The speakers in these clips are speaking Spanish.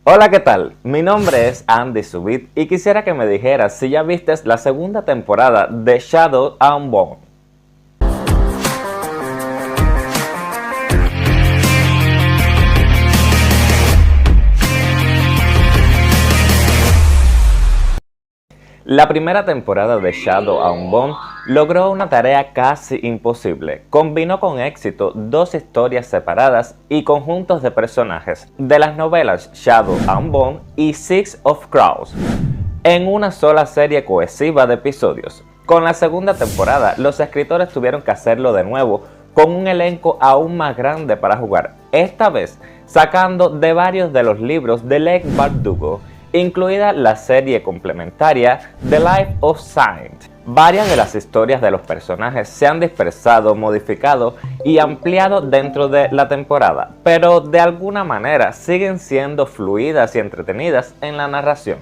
Hola, ¿qué tal? Mi nombre es Andy Subit y quisiera que me dijeras si ya viste la segunda temporada de Shadow and Bone. La primera temporada de Shadow and Bone logró una tarea casi imposible. Combinó con éxito dos historias separadas y conjuntos de personajes de las novelas Shadow and Bone y Six of Crows en una sola serie cohesiva de episodios. Con la segunda temporada, los escritores tuvieron que hacerlo de nuevo con un elenco aún más grande para jugar, esta vez sacando de varios de los libros de Leigh Bardugo, incluida la serie complementaria The Life of Saint. Varias de las historias de los personajes se han dispersado, modificado y ampliado dentro de la temporada, pero de alguna manera siguen siendo fluidas y entretenidas en la narración.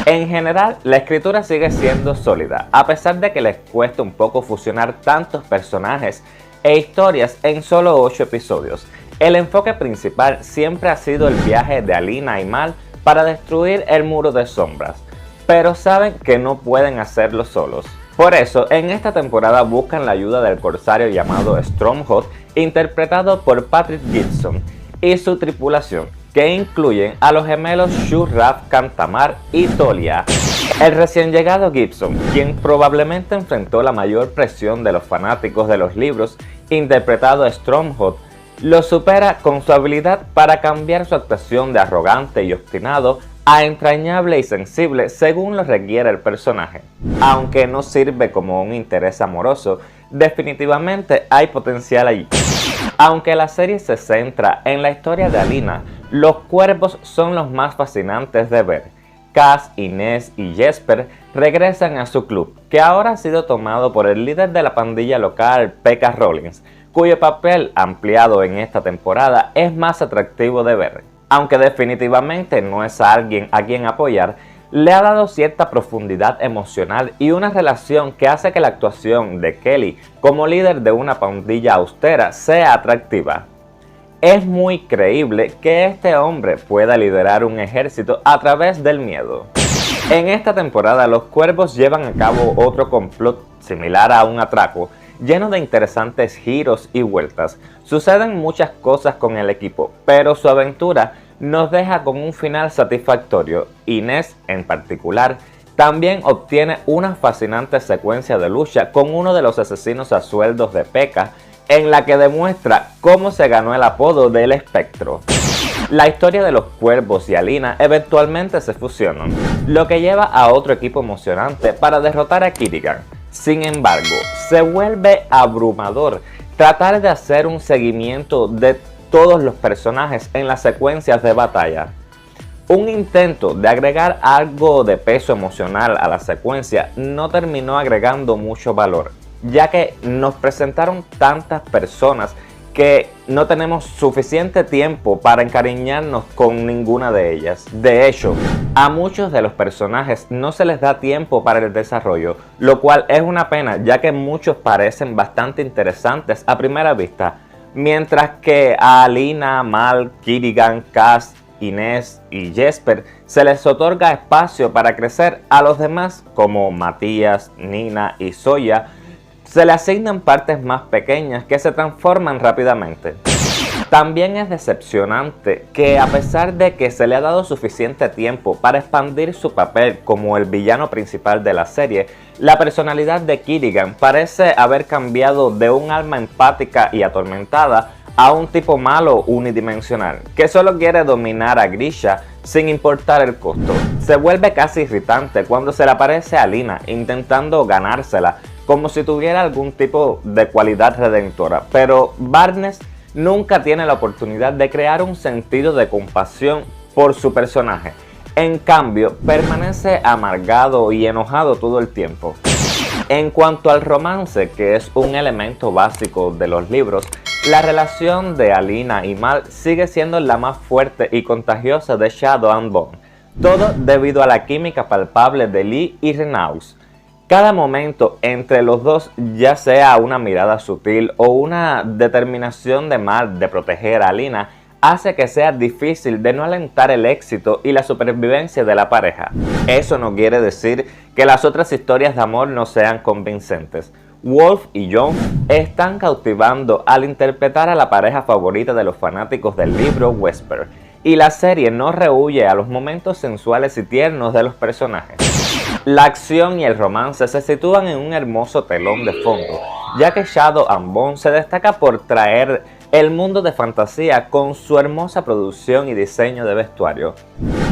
En general, la escritura sigue siendo sólida, a pesar de que les cuesta un poco fusionar tantos personajes e historias en solo 8 episodios. El enfoque principal siempre ha sido el viaje de Alina y Mal para destruir el muro de sombras, pero saben que no pueden hacerlo solos. Por eso, en esta temporada buscan la ayuda del corsario llamado Stromhod, interpretado por Patrick Gibson, y su tripulación, que incluyen a los gemelos Shurraff Cantamar y Tolia. El recién llegado Gibson, quien probablemente enfrentó la mayor presión de los fanáticos de los libros, interpretado a Stromhod, lo supera con su habilidad para cambiar su actuación de arrogante y obstinado a entrañable y sensible según lo requiere el personaje. Aunque no sirve como un interés amoroso, definitivamente hay potencial allí. Aunque la serie se centra en la historia de Alina, los cuervos son los más fascinantes de ver. Cass, Inés y Jesper regresan a su club, que ahora ha sido tomado por el líder de la pandilla local, Pekka Rollins, cuyo papel ampliado en esta temporada es más atractivo de ver. Aunque definitivamente no es alguien a quien apoyar, le ha dado cierta profundidad emocional y una relación que hace que la actuación de Kelly como líder de una pandilla austera sea atractiva. Es muy creíble que este hombre pueda liderar un ejército a través del miedo. En esta temporada los cuervos llevan a cabo otro complot similar a un atraco, lleno de interesantes giros y vueltas. Suceden muchas cosas con el equipo, pero su aventura nos deja con un final satisfactorio. Inés, en particular, también obtiene una fascinante secuencia de lucha con uno de los asesinos a sueldos de Pekka, en la que demuestra cómo se ganó el apodo del Espectro. La historia de los cuervos y Alina eventualmente se fusionan, lo que lleva a otro equipo emocionante para derrotar a Kirigan. Sin embargo, se vuelve abrumador tratar de hacer un seguimiento de todos los personajes en las secuencias de batalla. Un intento de agregar algo de peso emocional a la secuencia no terminó agregando mucho valor, ya que nos presentaron tantas personas que no tenemos suficiente tiempo para encariñarnos con ninguna de ellas. De hecho, a muchos de los personajes no se les da tiempo para el desarrollo, lo cual es una pena, ya que muchos parecen bastante interesantes a primera vista, mientras que a Alina, Mal, Kirigan, Cass, Inés y Jesper se les otorga espacio para crecer. A los demás, como Matías, Nina y Zoya, se le asignan partes más pequeñas que se transforman rápidamente. También es decepcionante que, a pesar de que se le ha dado suficiente tiempo para expandir su papel como el villano principal de la serie, la personalidad de Kirigan parece haber cambiado de un alma empática y atormentada a un tipo malo unidimensional, que solo quiere dominar a Grisha sin importar el costo. Se vuelve casi irritante cuando se le aparece a Alina intentando ganársela, como si tuviera algún tipo de cualidad redentora, pero Barnes nunca tiene la oportunidad de crear un sentido de compasión por su personaje. En cambio, permanece amargado y enojado todo el tiempo. En cuanto al romance, que es un elemento básico de los libros, la relación de Alina y Mal sigue siendo la más fuerte y contagiosa de Shadow and Bone, todo debido a la química palpable de Lee y Renaus. Cada momento entre los dos, ya sea una mirada sutil o una determinación de Mal de proteger a Alina, hace que sea difícil de no alentar el éxito y la supervivencia de la pareja. Eso no quiere decir que las otras historias de amor no sean convincentes. Wolf y John están cautivando al interpretar a la pareja favorita de los fanáticos del libro Whisper, y la serie no rehúye a los momentos sensuales y tiernos de los personajes. La acción y el romance se sitúan en un hermoso telón de fondo, ya que Shadow and Bone se destaca por traer el mundo de fantasía con su hermosa producción y diseño de vestuario.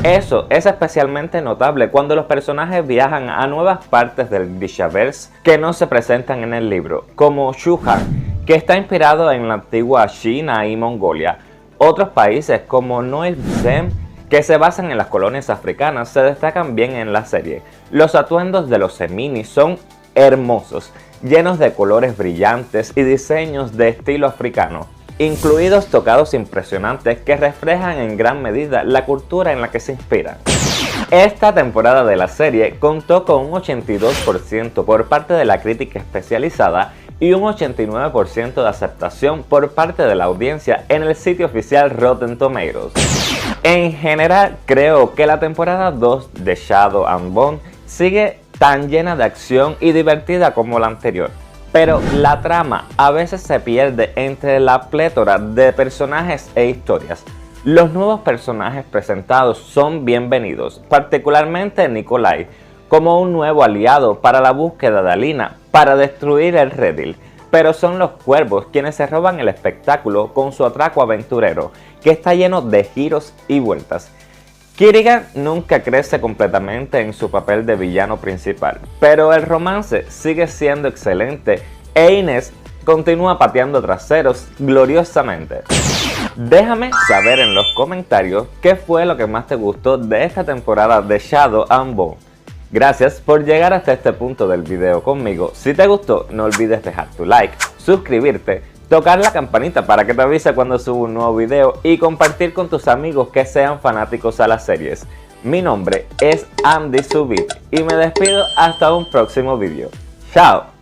Eso es especialmente notable cuando los personajes viajan a nuevas partes del Grishaverse que no se presentan en el libro, como Shuhan, que está inspirado en la antigua China y Mongolia. Otros países como Noir-Zem, que se basan en las colonias africanas, se destacan bien en la serie. Los atuendos de los Semini son hermosos, llenos de colores brillantes y diseños de estilo africano, incluidos tocados impresionantes que reflejan en gran medida la cultura en la que se inspiran. Esta temporada de la serie contó con un 82% por parte de la crítica especializada y un 89% de aceptación por parte de la audiencia en el sitio oficial Rotten Tomatoes. En general, creo que la temporada 2 de Shadow and Bone sigue tan llena de acción y divertida como la anterior, pero la trama a veces se pierde entre la plétora de personajes e historias. Los nuevos personajes presentados son bienvenidos, particularmente Nikolai, como un nuevo aliado para la búsqueda de Alina para destruir el redil, pero son los cuervos quienes se roban el espectáculo con su atraco aventurero, que está lleno de giros y vueltas. Kirigan nunca crece completamente en su papel de villano principal, pero el romance sigue siendo excelente e Inés continúa pateando traseros gloriosamente. Déjame saber en los comentarios qué fue lo que más te gustó de esta temporada de Shadow and Bone. Gracias por llegar hasta este punto del video conmigo. Si te gustó, no olvides dejar tu like, suscribirte, tocar la campanita para que te avise cuando subo un nuevo video y compartir con tus amigos que sean fanáticos a las series. Mi nombre es Andy Subit y me despido hasta un próximo video. ¡Chao!